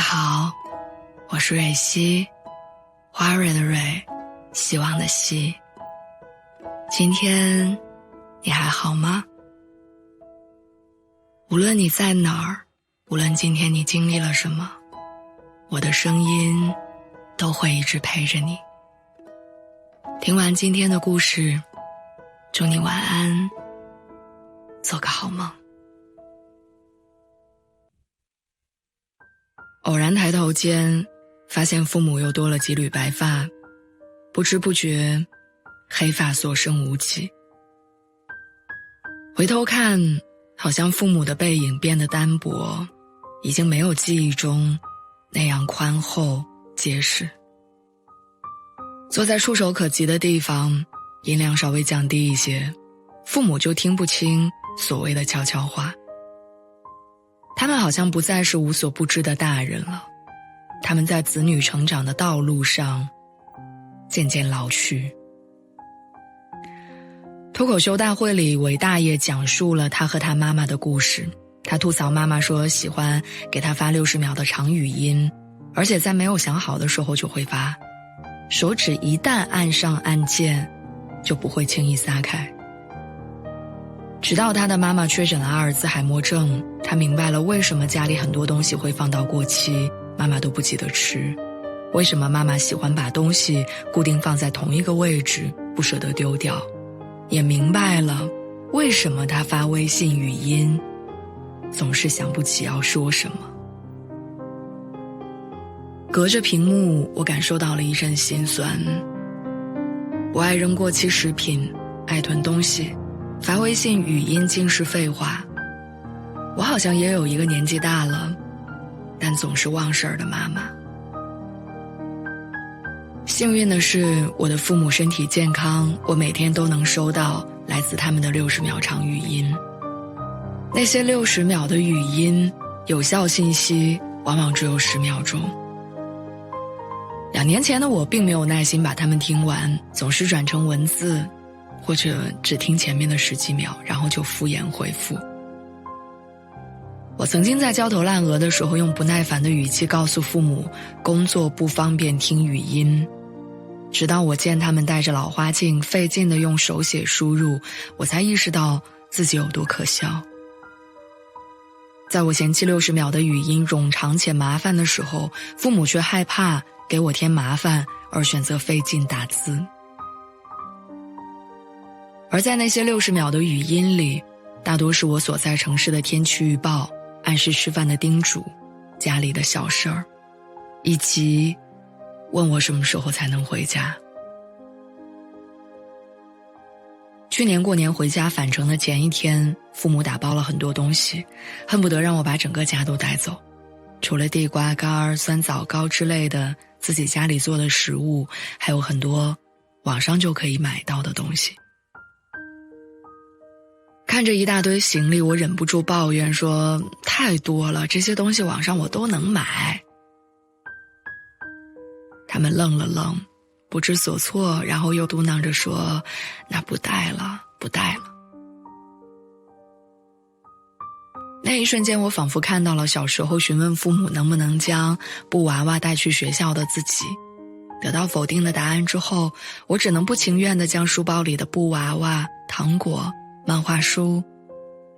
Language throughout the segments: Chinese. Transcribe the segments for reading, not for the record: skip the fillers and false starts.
好，我是蕊希，花蕊的蕊，希望的希。今天你还好吗？无论你在哪儿，无论今天你经历了什么，我的声音都会一直陪着你。听完今天的故事，祝你晚安，做个好梦。偶然抬头间，发现父母又多了几缕白发，不知不觉，黑发所剩无几。回头看，好像父母的背影变得单薄，已经没有记忆中那样宽厚结实。坐在触手可及的地方，音量稍微降低一些，父母就听不清所谓的悄悄话。他们好像不再是无所不知的大人了，他们在子女成长的道路上渐渐老去。脱口秀大会里，韦大爷讲述了他和他妈妈的故事。他吐槽妈妈说喜欢给他发60秒的长语音，而且在没有想好的时候就会发，手指一旦按上按键就不会轻易撒开。直到他的妈妈确诊了阿尔兹海默症，他明白了为什么家里很多东西会放到过期，妈妈都不记得吃，为什么妈妈喜欢把东西固定放在同一个位置，不舍得丢掉，也明白了为什么他发微信语音总是想不起要说什么。隔着屏幕，我感受到了一阵心酸。我爱扔过期食品，爱囤东西，发微信语音尽是废话。我好像也有一个年纪大了，但总是忘事儿的妈妈。幸运的是，我的父母身体健康，我每天都能收到来自他们的60秒长语音。那些60秒的语音，有效信息往往只有10秒钟。2年前的我并没有耐心把它们听完，总是转成文字，或者只听前面的10几秒，然后就敷衍回复。我曾经在焦头烂额的时候，用不耐烦的语气告诉父母工作不方便听语音，直到我见他们戴着老花镜费劲地用手写输入，我才意识到自己有多可笑。在我嫌弃60秒的语音冗长且麻烦的时候，父母却害怕给我添麻烦而选择费劲打字。而在那些60秒的语音里，大多是我所在城市的天气预报，按时吃饭的叮嘱，家里的小事儿，以及问我什么时候才能回家。去年过年回家返程的前一天，父母打包了很多东西，恨不得让我把整个家都带走。除了地瓜干、酸枣糕之类的自己家里做的食物，还有很多网上就可以买到的东西。看着一大堆行李，我忍不住抱怨说，太多了，这些东西网上我都能买。他们愣了愣，不知所措，然后又嘟囔着说，那不带了，不带了。那一瞬间，我仿佛看到了小时候询问父母能不能将布娃娃带去学校的自己。得到否定的答案之后，我只能不情愿地将书包里的布娃娃、糖果、漫画书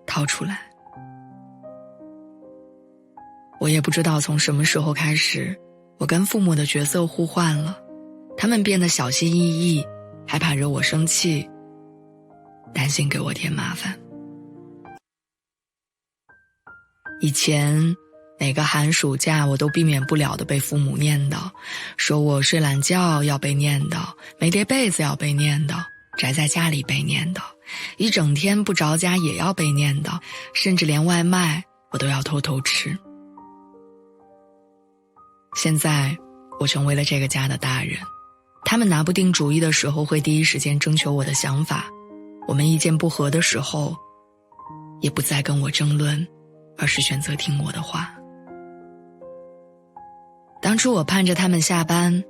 掏出来。我也不知道从什么时候开始，我跟父母的角色互换了，他们变得小心翼翼，害怕惹我生气，担心给我添麻烦。以前每个寒暑假我都避免不了的被父母念叨，说我睡懒觉要被念叨，没叠被子要被念叨，宅在家里被念叨，一整天不着家也要被念叨，甚至连外卖我都要偷偷吃。现在我成为了这个家的大人，他们拿不定主意的时候会第一时间征求我的想法，我们意见不合的时候也不再跟我争论，而是选择听我的话。当初我盼着他们下班，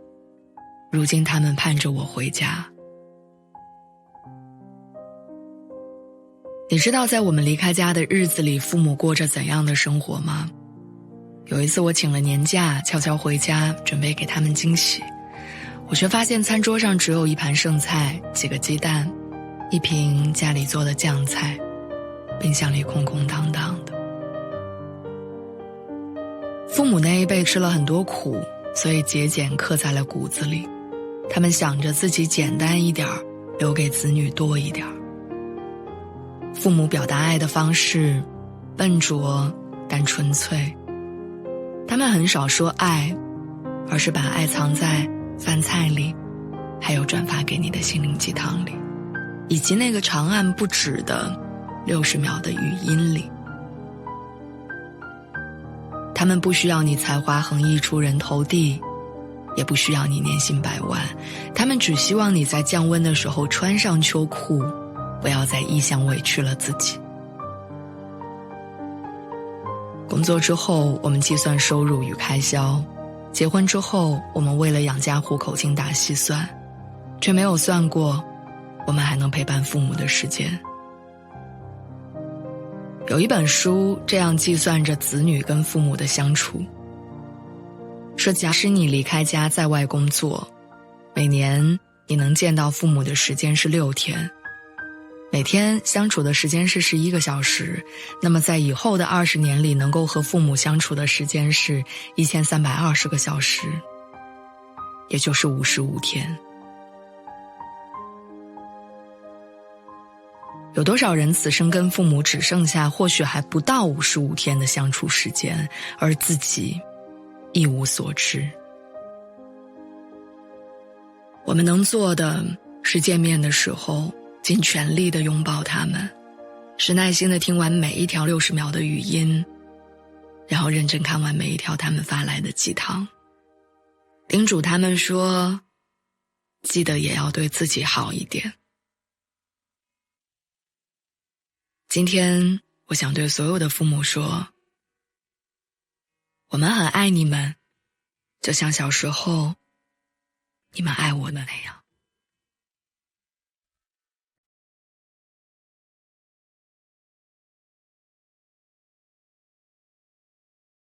如今他们盼着我回家。你知道在我们离开家的日子里，父母过着怎样的生活吗？有一次我请了年假，悄悄回家准备给他们惊喜，我却发现餐桌上只有一盘剩菜、几个鸡蛋、一瓶家里做的酱菜，冰箱里空空荡荡的。父母那一辈吃了很多苦，所以节俭刻在了骨子里，他们想着自己简单一点，留给子女多一点。父母表达爱的方式笨拙但纯粹，他们很少说爱，而是把爱藏在饭菜里，还有转发给你的心灵鸡汤里，以及那个长按不止的60秒的语音里。他们不需要你才华横溢出人头地，也不需要你年薪100万，他们只希望你在降温的时候穿上秋裤，不要在异乡委屈了自己。工作之后，我们计算收入与开销；结婚之后，我们为了养家糊口精打细算，却没有算过我们还能陪伴父母的时间。有一本书这样计算着子女跟父母的相处，说假使你离开家在外工作，每年你能见到父母的时间是6天，每天相处的时间是11个小时，那么在以后的20年里，能够和父母相处的时间是1320个小时，也就是55天。有多少人此生跟父母只剩下或许还不到55天的相处时间，而自己一无所知。我们能做的是见面的时候尽全力地拥抱他们，是耐心地听完每一条60秒的语音，然后认真看完每一条他们发来的鸡汤，叮嘱他们说，记得也要对自己好一点。今天我想对所有的父母说，我们很爱你们，就像小时候你们爱我的那样。